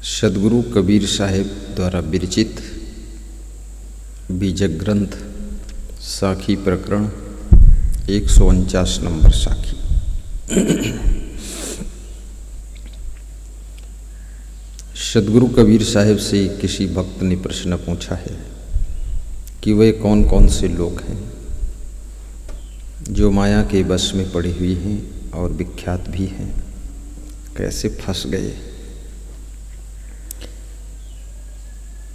सदगुरु कबीर साहिब द्वारा विरचित बीजक ग्रंथ साखी प्रकरण 149 नंबर साखी। सदगुरु कबीर साहिब से किसी भक्त ने प्रश्न पूछा है कि वे कौन कौन से लोग हैं जो माया के बस में पड़े हुए हैं और विख्यात भी हैं, कैसे फंस गए।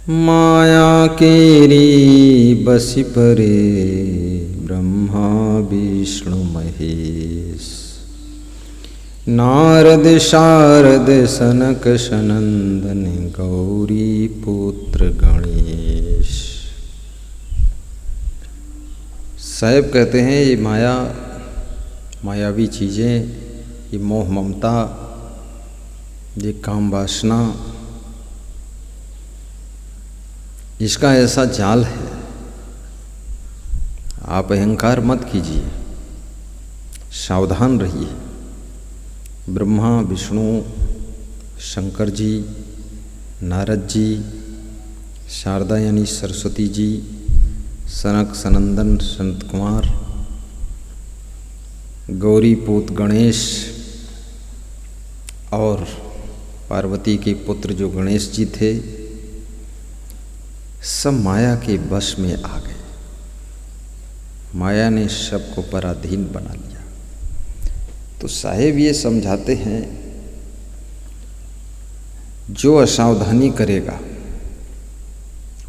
माया केरी बसी परे ब्रह्मा विष्णु महेश, नारद शारद सनक सनंदन गौरी पुत्र गणेश। साहब कहते हैं ये मायावी चीज़ें, ये मोह ममता, ये काम वासना, इसका ऐसा जाल है। आप अहंकार मत कीजिए, सावधान रहिए। ब्रह्मा विष्णु शंकर जी, नारद जी, शारदा यानी सरस्वती जी, सनक सनंदन संत कुमार, गौरी पूत गणेश और पार्वती के पुत्र जो गणेश जी थे, सब माया के वश में आ गए। माया ने सबको पराधीन बना लिया। तो साहेब ये समझाते हैं, जो असावधानी करेगा,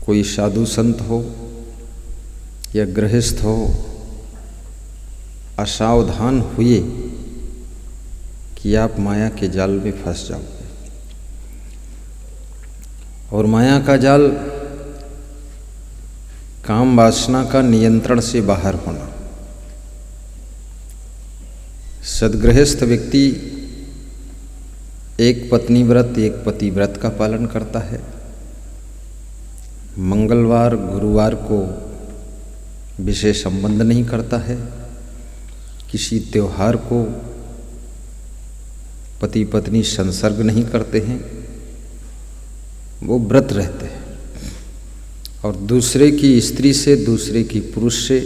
कोई साधु संत हो या गृहस्थ हो, असावधान हुए कि आप माया के जाल में फंस जाओगे। और माया का जाल काम वासना का नियंत्रण से बाहर होना। सद्गृहस्थ व्यक्ति एक पत्नी व्रत एक पति व्रत का पालन करता है। मंगलवार गुरुवार को विशेष संबंध नहीं करता है। किसी त्योहार को पति पत्नी संसर्ग नहीं करते हैं, वो व्रत रहते हैं। और दूसरे की स्त्री से, दूसरे की पुरुष से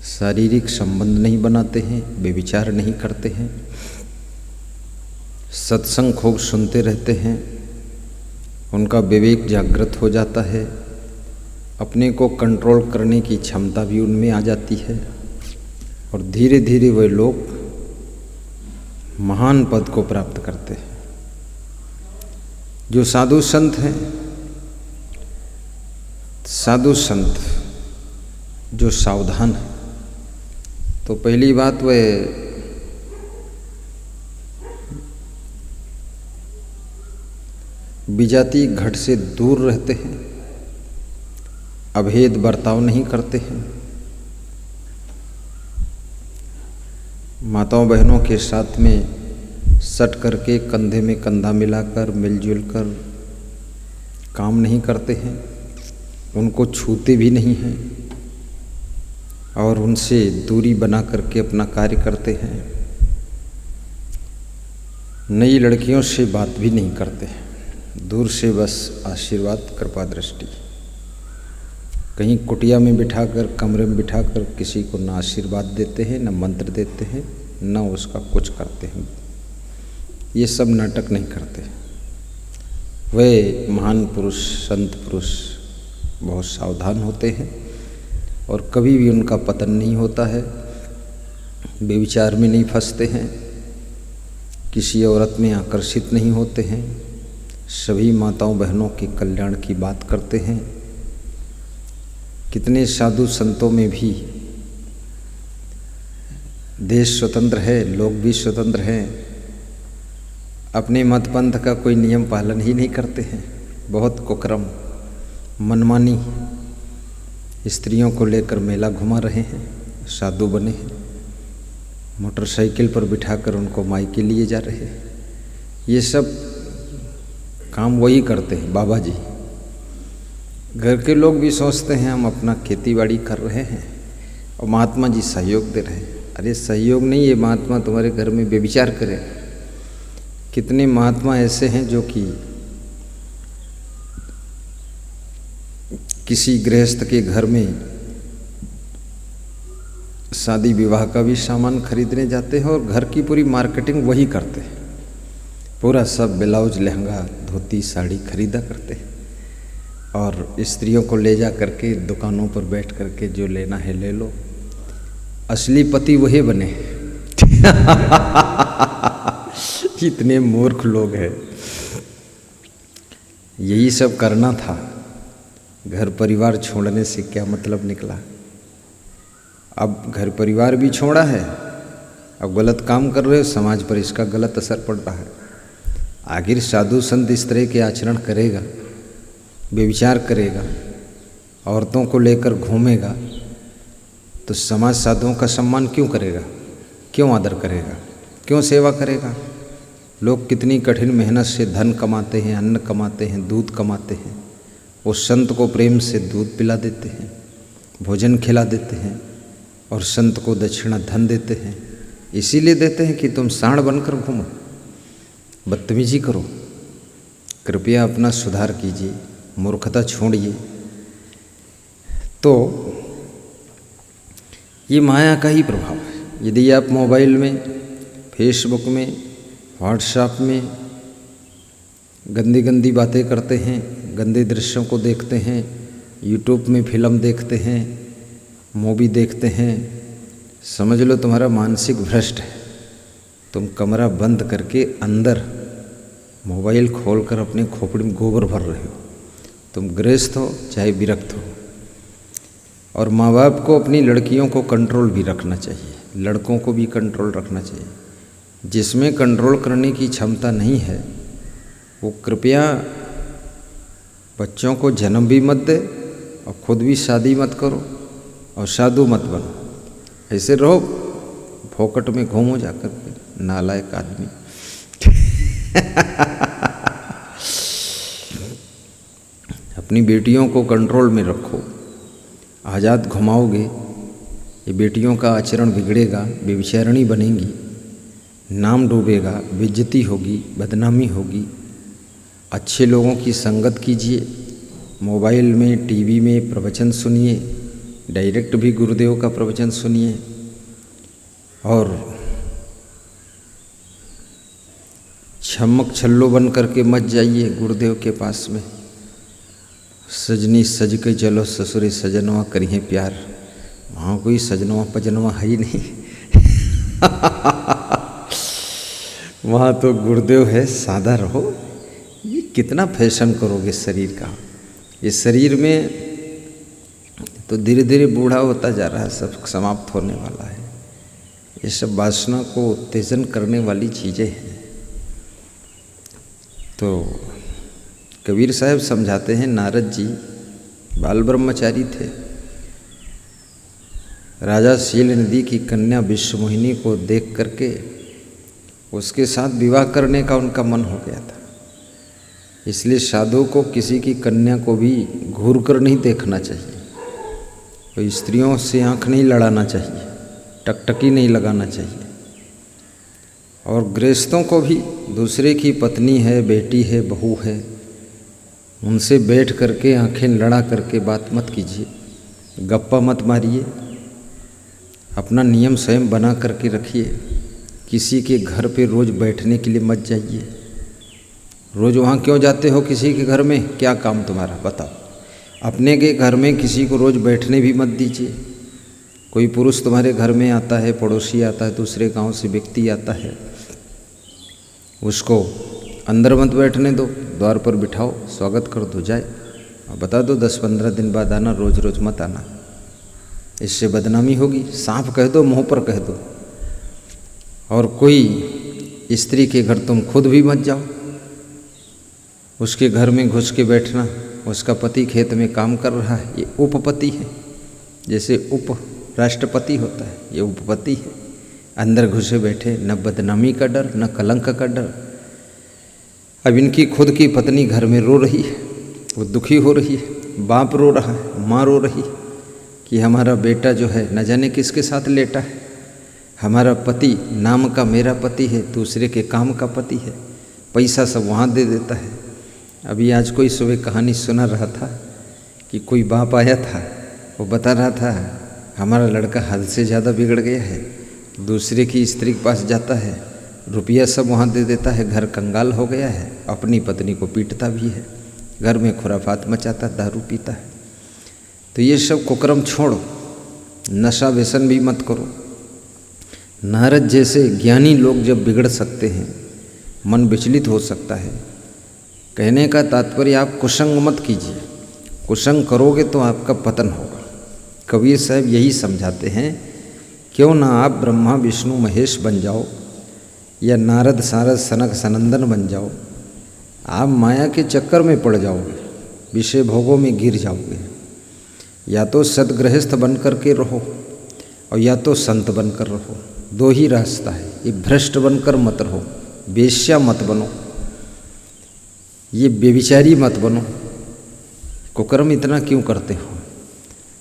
शारीरिक संबंध नहीं बनाते हैं, व्यभिचार नहीं करते हैं, सत्संग खूब सुनते रहते हैं, उनका विवेक जागृत हो जाता है, अपने को कंट्रोल करने की क्षमता भी उनमें आ जाती है और धीरे धीरे वे लोग महान पद को प्राप्त करते हैं। जो साधु संत हैं, साधु संत जो सावधान है, तो पहली बात वे विजाति घट से दूर रहते हैं, अभेद बर्ताव नहीं करते हैं, माताओं बहनों के साथ में सट करके कंधे में कंधा मिलाकर मिलजुल कर काम नहीं करते हैं, उनको छूते भी नहीं हैं और उनसे दूरी बना करके अपना कार्य करते हैं। नई लड़कियों से बात भी नहीं करते हैं, दूर से बस आशीर्वाद कृपा दृष्टि। कहीं कुटिया में बिठाकर, कमरे में बिठाकर किसी को ना आशीर्वाद देते हैं, ना मंत्र देते हैं, ना उसका कुछ करते हैं। ये सब नाटक नहीं करते। वे महान पुरुष, संत पुरुष बहुत सावधान होते हैं और कभी भी उनका पतन नहीं होता है, व्यभिचार में नहीं फंसते हैं, किसी औरत में आकर्षित नहीं होते हैं, सभी माताओं बहनों के कल्याण की बात करते हैं। कितने साधु संतों में भी देश स्वतंत्र है, लोग भी स्वतंत्र हैं, अपने मत पंथ का कोई नियम पालन ही नहीं करते हैं। बहुत कुकर्म, मनमानी स्त्रियों को लेकर मेला घुमा रहे हैं, साधु बने हैं, मोटरसाइकिल पर बिठाकर उनको मायके लिए जा रहे हैं। ये सब काम वही करते हैं बाबा जी। घर के लोग भी सोचते हैं हम अपना खेती बाड़ी कर रहे हैं और महात्मा जी सहयोग दे रहे हैं। अरे सहयोग नहीं, ये महात्मा तुम्हारे घर में व्यभिचार करे। कितने महात्मा ऐसे हैं जो कि किसी गृहस्थ के घर में शादी विवाह का भी सामान खरीदने जाते हैं और घर की पूरी मार्केटिंग वही करते हैं। पूरा सब ब्लाउज, लहंगा, धोती, साड़ी खरीदा करते हैं और स्त्रियों को ले जा करके दुकानों पर बैठ करके जो लेना है ले लो। असली पति वही बने। इतने मूर्ख लोग हैं। यही सब करना था। घर परिवार छोड़ने से क्या मतलब निकला। अब घर परिवार भी छोड़ा है, अब गलत काम कर रहे हो, समाज पर इसका गलत असर पड़ रहा है। आखिर साधु संत इस तरह के आचरण करेगा, व्यभिचार करेगा, औरतों को लेकर घूमेगा, तो समाज साधुओं का सम्मान क्यों करेगा, क्यों आदर करेगा, क्यों सेवा करेगा। लोग कितनी कठिन मेहनत से धन कमाते हैं, अन्न कमाते हैं, दूध कमाते हैं। उस संत को प्रेम से दूध पिला देते हैं, भोजन खिला देते हैं और संत को दक्षिणा धन देते हैं। इसीलिए देते हैं कि तुम सांड बनकर घूमो, बदतमीजी करो। कृपया अपना सुधार कीजिए, मूर्खता छोड़िए। तो ये माया का ही प्रभाव है। यदि आप मोबाइल में, फेसबुक में, व्हाट्सएप में गंदी गंदी बातें करते हैं, गंदे दृश्यों को देखते हैं, यूट्यूब में फिल्म देखते हैं, मूवी देखते हैं, समझ लो तुम्हारा मानसिक भ्रष्ट है। तुम कमरा बंद करके अंदर मोबाइल खोलकर अपने खोपड़ी में गोबर भर रहे हो। तुम गृहस्थ हो चाहे विरक्त हो। और माँ बाप को अपनी लड़कियों को कंट्रोल भी रखना चाहिए, लड़कों को भी कंट्रोल रखना चाहिए। जिसमें कंट्रोल करने की क्षमता नहीं है वो कृपया बच्चों को जन्म भी मत दे और खुद भी शादी मत करो और साधु मत बनो। ऐसे रहो, फोकट में घूमो जाकर के, नालायक आदमी। अपनी बेटियों को कंट्रोल में रखो। आज़ाद घुमाओगे, ये बेटियों का आचरण बिगड़ेगा, व्यभिचारिणी बनेंगी, नाम डूबेगा, बेइज्जती होगी, बदनामी होगी। अच्छे लोगों की संगत कीजिए, मोबाइल में, टीवी में प्रवचन सुनिए, डायरेक्ट भी गुरुदेव का प्रवचन सुनिए। और छमक छल्लो बन करके मत जाइए गुरुदेव के पास में। सजनी सज के चलो ससुरे सजनवा करिए प्यार। वहाँ कोई सजनवा पजनवा है ही नहीं। वहाँ तो गुरुदेव है, सादा रहो। ये कितना फैशन करोगे शरीर का। इस शरीर में तो धीरे धीरे बूढ़ा होता जा रहा है, सब समाप्त होने वाला है। ये सब वासना को उत्तेजन करने वाली चीज़ें हैं। तो कबीर साहब समझाते हैं, नारद जी बाल ब्रह्मचारी थे। राजा शील नदी की कन्या विश्वमोहिनी को देख करके उसके साथ विवाह करने का उनका मन हो गया था। इसलिए साधु को किसी की कन्या को भी घूर कर नहीं देखना चाहिए, कोई स्त्रियों से आंख नहीं लड़ाना चाहिए, टकटकी नहीं लगाना चाहिए। और गृहस्थों को भी दूसरे की पत्नी है, बेटी है, बहू है, उनसे बैठ करके आंखें लड़ा करके बात मत कीजिए, गप्पा मत मारिए। अपना नियम स्वयं बना करके रखिए। किसी के घर पे रोज़ बैठने के लिए मत जाइए। रोज़ वहाँ क्यों जाते हो किसी के घर में, क्या काम तुम्हारा बताओ। अपने के घर में किसी को रोज़ बैठने भी मत दीजिए। कोई पुरुष तुम्हारे घर में आता है, पड़ोसी आता है, दूसरे गांव से व्यक्ति आता है, उसको अंदर मत बैठने दो, द्वार पर बिठाओ, स्वागत कर दो, जाए और बता दो 10-15 दिन बाद आना, रोज़ रोज़ मत आना। इससे बदनामी होगी। साफ कह दो, मुँह पर कह दो। और कोई स्त्री के घर तुम खुद भी मत जाओ। उसके घर में घुस के बैठना, उसका पति खेत में काम कर रहा है, ये उपपति है। जैसे उप राष्ट्रपति होता है, ये उपपति है। अंदर घुसे बैठे, न बदनामी का डर, न कलंक का डर। अब इनकी खुद की पत्नी घर में रो रही है, वो दुखी हो रही है, बाप रो रहा है, माँ रो रही है कि हमारा बेटा जो है न जाने किसके साथ लेटा है। हमारा पति नाम का मेरा पति है, दूसरे के काम का पति है, पैसा सब वहाँ दे देता है। अभी आज कोई सुबह कहानी सुना रहा था कि कोई बाप आया था, वो बता रहा था हमारा लड़का हद से ज़्यादा बिगड़ गया है, दूसरे की स्त्री के पास जाता है, रुपया सब वहाँ दे देता है, घर कंगाल हो गया है, अपनी पत्नी को पीटता भी है, घर में खुराफात मचाता, दारू पीता है। तो ये सब कुकर्म छोड़ो, नशा व्यसन भी मत करो। नारद जैसे ज्ञानी लोग जब बिगड़ सकते हैं, मन विचलित हो सकता है। कहने का तात्पर्य आप कुसंग मत कीजिए, कुसंग करोगे तो आपका पतन होगा। कबीर साहब यही समझाते हैं, क्यों ना आप ब्रह्मा विष्णु महेश बन जाओ या नारद सारद सनक सनंदन बन जाओ, आप माया के चक्कर में पड़ जाओगे, विषय भोगों में गिर जाओगे। या तो सदगृहस्थ बन कर के रहो और या तो संत बनकर रहो, दो ही रास्ता है। ये भ्रष्ट बनकर मत रहो, वेश्या मत बनो, ये बेविचारी मत बनो। कुकर्म इतना क्यों करते हो?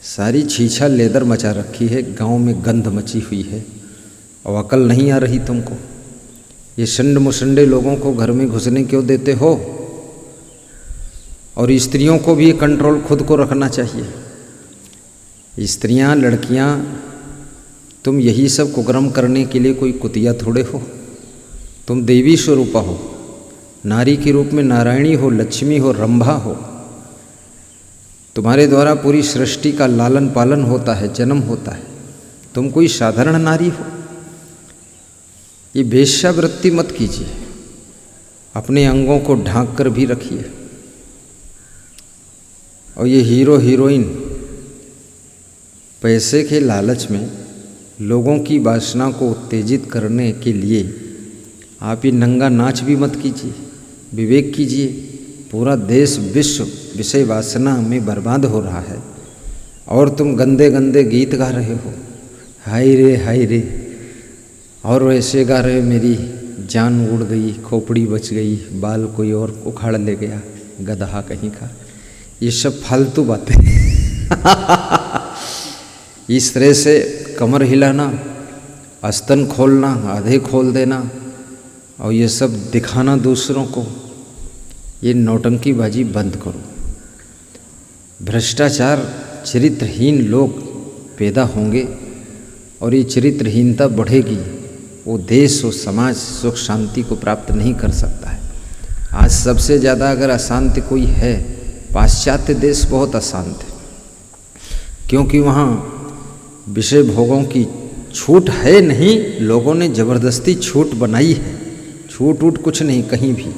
सारी छीछा लेदर मचा रखी है, गांव में गंध मची हुई है और अकल नहीं आ रही तुमको। ये शंड मुशंडे लोगों को घर में घुसने क्यों देते हो? और स्त्रियों को भी कंट्रोल खुद को रखना चाहिए। स्त्रियां, लड़कियां, तुम यही सब कुकर्म करने के लिए कोई कुतिया थोड़े हो। तुम देवी स्वरूपा हो, नारी के रूप में नारायणी हो, लक्ष्मी हो, रंभा हो। तुम्हारे द्वारा पूरी सृष्टि का लालन पालन होता है, जन्म होता है। तुम कोई साधारण नारी हो। ये वेश्यावृत्ति मत कीजिए, अपने अंगों को ढांक कर भी रखिए। और ये हीरो हीरोइन पैसे के लालच में लोगों की वासना को उत्तेजित करने के लिए आप ये नंगा नाच भी मत कीजिए, विवेक कीजिए। पूरा देश विश्व विषय वासना में बर्बाद हो रहा है और तुम गंदे गंदे गीत गा रहे हो, हाय रे, और वैसे गा रहे, मेरी जान उड़ गई, खोपड़ी बच गई, बाल कोई और उखाड़ ले गया, गधा कहीं का। ये सब फालतू बातें इस तरह से कमर हिलाना, अस्तन खोलना, आधे खोल देना और ये सब दिखाना दूसरों को, ये नौटंकीबाजी बंद करो। भ्रष्टाचार, चरित्रहीन लोग पैदा होंगे और ये चरित्रहीनता बढ़ेगी, वो देश, वो समाज सुख शांति को प्राप्त नहीं कर सकता है। आज सबसे ज़्यादा अगर अशांति कोई है, पाश्चात्य देश बहुत अशांत है, क्योंकि वहाँ विषय भोगों की छूट है नहीं, लोगों ने ज़बरदस्ती छूट बनाई है। छूट वूट कुछ नहीं, कहीं भी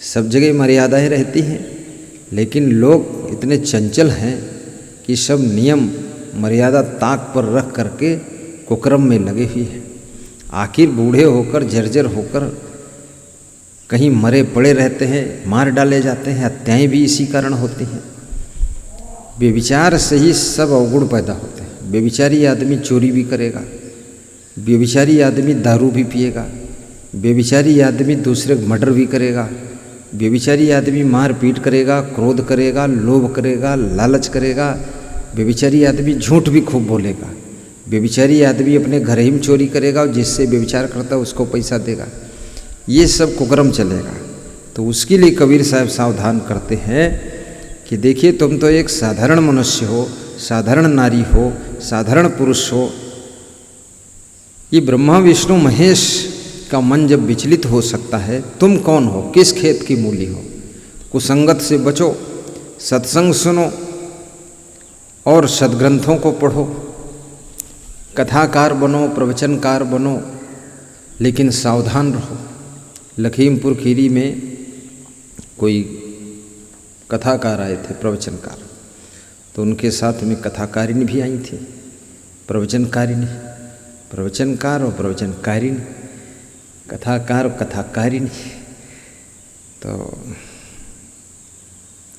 सब जगह मर्यादाएं रहती हैं, लेकिन लोग इतने चंचल हैं कि सब नियम मर्यादा ताक पर रख करके कुकर्म में लगे हुए हैं। आखिर बूढ़े होकर, जर्जर होकर कहीं मरे पड़े रहते हैं, मार डाले जाते हैं। हत्याएं भी इसी कारण होती हैं। व्यभिचार से ही सब अवगुण पैदा होते हैं। व्यभिचारी आदमी चोरी भी करेगा, व्यभिचारी आदमी दारू भी पिएगा, व्यभिचारी आदमी दूसरे मर्डर भी करेगा, व्यभिचारी आदमी मार पीट करेगा, क्रोध करेगा, लोभ करेगा, लालच करेगा, व्यभिचारी आदमी झूठ भी खूब बोलेगा, व्यभिचारी आदमी अपने घर ही में चोरी करेगा और जिससे व्यभिचार करता है उसको पैसा देगा। ये सब कुकर्म चलेगा। तो उसके लिए कबीर साहब सावधान करते हैं कि देखिए, तुम तो एक साधारण मनुष्य हो, साधारण नारी हो, साधारण पुरुष हो। ये ब्रह्मा विष्णु महेश का मन जब विचलित हो सकता है, तुम कौन हो, किस खेत की मूली हो? कुसंगत से बचो, सत्संग सुनो और सद्ग्रंथों को पढ़ो, कथाकार बनो, प्रवचनकार बनो, लेकिन सावधान रहो। लखीमपुर खीरी में कोई कथाकार आए थे, प्रवचनकार, तो उनके साथ में कथाकारिणी भी आई थी, प्रवचनकारिणी, प्रवचनकार और प्रवचनकारिणी, कथाकार और कथाकारिणी। तो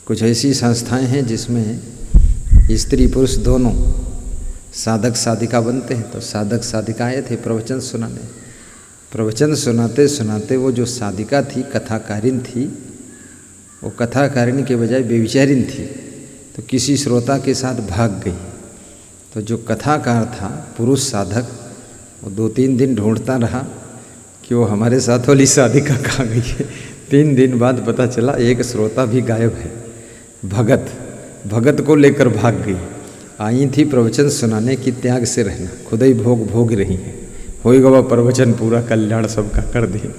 कुछ ऐसी संस्थाएं हैं जिसमें स्त्री पुरुष दोनों साधक साधिका बनते हैं। तो साधक साधिका आए थे प्रवचन सुनाने। प्रवचन सुनाते सुनाते वो जो साधिका थी, कथाकारिणी थी, वो कथाकारिणी के बजाय व्यभिचारिणी थी। तो किसी श्रोता के साथ भाग गई। तो जो कथाकार था, पुरुष साधक, वो 2-3 दिन ढूंढता रहा कि वो हमारे साथ वाली साधिका कहाँ गई है। 3 दिन बाद पता चला एक श्रोता भी गायब है, भगत भगत को लेकर भाग गई। आई थी प्रवचन सुनाने की त्याग से रहना, खुद ही भोग भोग रही हैं। हो गवा प्रवचन पूरा, कल्याण सबका कर दे।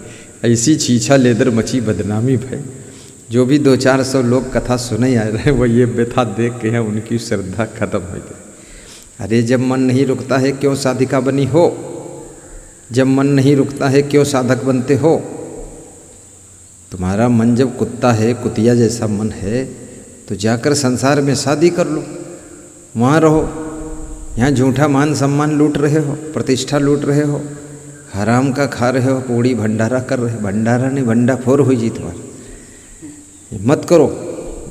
ऐसी छीछा लेदर मची बदनामी भय। जो भी 200-400 लोग कथा सुने आ रहे हैं वो ये व्यथा देख के हैं उनकी श्रद्धा खत्म हो गई। अरे जब मन नहीं रुकता है क्यों साधिका बनी हो? जब मन नहीं रुकता है क्यों साधक बनते हो? तुम्हारा मन जब कुत्ता है, कुतिया जैसा मन है, तो जाकर संसार में शादी कर लो, वहाँ रहो। यहाँ झूठा मान सम्मान लूट रहे हो, प्रतिष्ठा लूट रहे हो, हराम का खा रहे हो, पूड़ी भंडारा कर रहे हो। भंडारा नहीं, भंडाफोर हुई जी तुम्हारी। मत करो,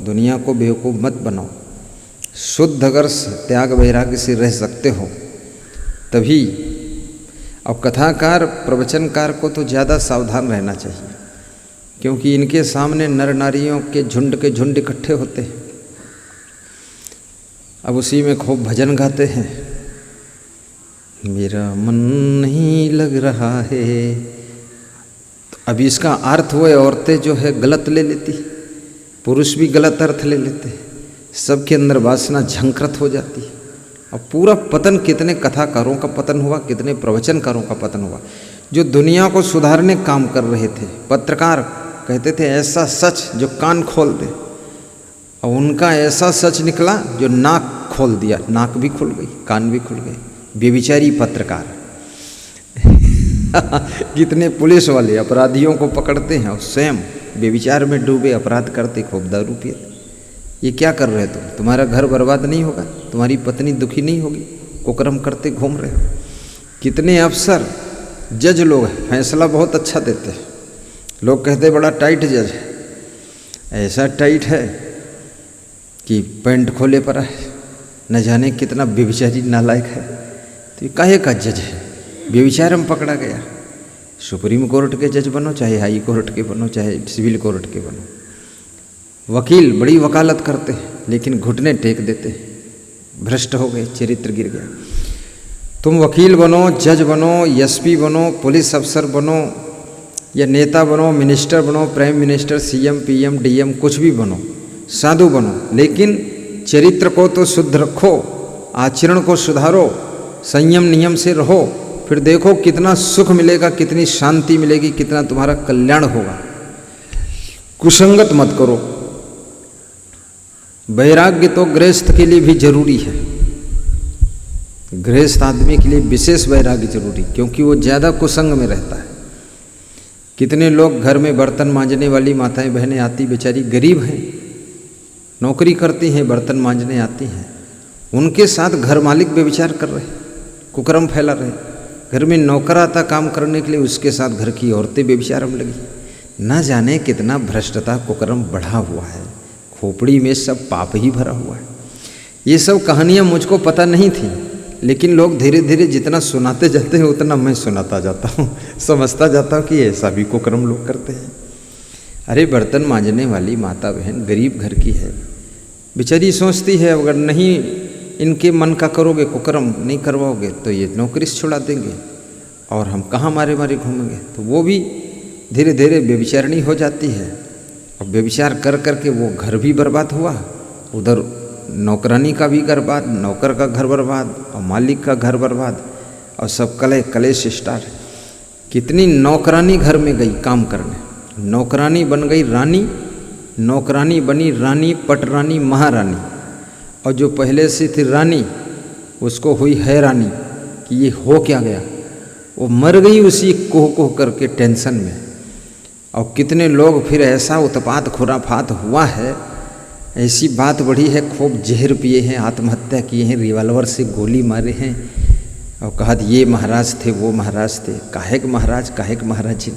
दुनिया को बेवकूफ़ मत बनाओ। शुद्ध अगर त्याग वैराग्य से रह सकते हो तभी। अब कथाकार प्रवचनकार को तो ज़्यादा सावधान रहना चाहिए, क्योंकि इनके सामने नर नारियों के झुंड इकट्ठे होते हैं। अब उसी में खूब भजन गाते हैं, मेरा मन नहीं लग रहा है। अब इसका अर्थ वो औरतें जो है गलत ले लेती, पुरुष भी गलत अर्थ ले लेते हैं, सबके अंदर वासना झंकृत हो जाती है। अब पूरा पतन कितने कथाकारों का पतन हुआ, कितने प्रवचनकारों का पतन हुआ, जो दुनिया को सुधारने काम कर रहे थे। पत्रकार कहते थे ऐसा सच जो कान खोल दे, और उनका ऐसा सच निकला जो नाक खोल दिया। नाक भी खुल गई, कान भी खुल गए। बेविचारी पत्रकार। कितने पुलिस वाले अपराधियों को पकड़ते हैं और स्वयं बेविचार में डूबे अपराध करते, खूब दारू पीते। ये क्या कर रहे हो तुम? तुम्हारा घर बर्बाद नहीं होगा, तुम्हारी पत्नी दुखी नहीं होगी, कुकर्म करते घूम रहे हो। कितने अफसर जज लोग फैसला बहुत अच्छा देते हैं, लोग कहते बड़ा टाइट जज है। ऐसा टाइट है कि पैंट खोले पड़ा है, न जाने कितना बेविचारी नालायक है। तो ये काहे का जज है? बेविचार में पकड़ा गया। सुप्रीम कोर्ट के जज बनो, चाहे हाई कोर्ट के बनो, चाहे सिविल कोर्ट के बनो। वकील बड़ी वकालत करते हैं लेकिन घुटने टेक देते हैं, भ्रष्ट हो गए, चरित्र गिर गया। तुम वकील बनो, जज बनो, एसपी बनो, पुलिस अफसर बनो, या नेता बनो, मिनिस्टर बनो, prime minister, CM, PM, DM, कुछ भी बनो, साधु बनो, लेकिन चरित्र को तो शुद्ध रखो, आचरण को सुधारो, संयम नियम से रहो। फिर देखो कितना सुख मिलेगा, कितनी शांति मिलेगी, कितना तुम्हारा कल्याण होगा। कुसंगत मत करो। वैराग्य तो गृहस्थ के लिए भी जरूरी है। गृहस्थ आदमी के लिए विशेष वैराग्य जरूरी, क्योंकि वो ज़्यादा कुसंग में रहता है। कितने लोग घर में बर्तन मांजने वाली माताएं बहनें आती, बेचारी गरीब हैं, नौकरी करती हैं, बर्तन मांजने आती हैं, उनके साथ घर मालिक व्यभिचार कर रहे, कुकर्म फैला रहे। घर में नौकर आता काम करने के लिए, उसके साथ घर की औरतें व्यभिचार में लगी। न जाने कितना भ्रष्टता कुकर्म बढ़ा हुआ है, खोपड़ी में सब पाप ही भरा हुआ है। ये सब कहानियाँ मुझको पता नहीं थी, लेकिन लोग धीरे धीरे जितना सुनाते जाते हैं उतना मैं सुनाता जाता हूँ, समझता जाता हूँ कि ऐसा भी कुकर्म लोग करते हैं। अरे बर्तन मांजने वाली माता बहन गरीब घर की है, बेचारी सोचती है अगर नहीं इनके मन का करोगे, कुकर्म नहीं करवाओगे तो ये नौकरी से छुड़ा देंगे और हम कहाँ मारे मारे घूमेंगे। तो वो भी धीरे धीरे व्यभिचारिणी हो जाती है, और व्यभिचार कर करके वो घर भी बर्बाद हुआ, उधर नौकरानी का भी बर्बाद, नौकर का घर बर्बाद, और मालिक का घर बर्बाद, और सब कलेश स्टार्ट। कितनी नौकरानी घर में गई काम करने, नौकरानी बन गई रानी, नौकरानी बनी रानी, पटरानी, महारानी, और जो पहले से थी रानी उसको हुई हैरानी कि ये हो क्या गया। वो मर गई उसी कोह कोह करके टेंशन में। और कितने लोग फिर ऐसा उत्पात खुराफात हुआ है, ऐसी बात बढ़ी है, खूब जहर पिए हैं, आत्महत्या किए हैं, रिवॉल्वर से गोली मारे हैं, और कहा ये महाराज थे, वो महाराज थे। काहे के महाराज, काहे के महाराज जी?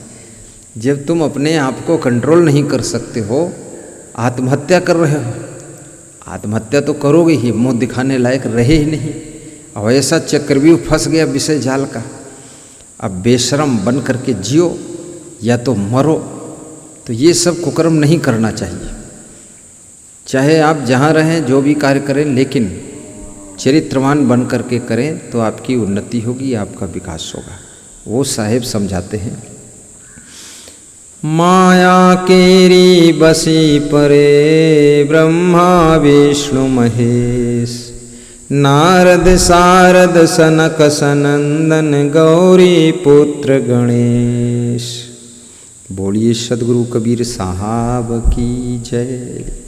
जब तुम अपने आप को कंट्रोल नहीं कर सकते हो, आत्महत्या कर रहे हो, आत्महत्या तो करोगे ही, मुँह दिखाने लायक रहे ही नहीं। और ऐसा चक्रव्यूह फंस गया विषय जाल का। अब बेशरम बन करके जियो या तो मरो। तो ये सब कुकर्म नहीं करना चाहिए। चाहे आप जहाँ रहें, जो भी कार्य करें, लेकिन चरित्रवान बन करके करें तो आपकी उन्नति होगी, आपका विकास होगा। वो साहेब समझाते हैं, माया केरी बसी परे ब्रह्मा विष्णु महेश। नारद सारद सनक सनंदन गौरी पुत्र गणेश। बोलिए सदगुरु कबीर साहब की जय।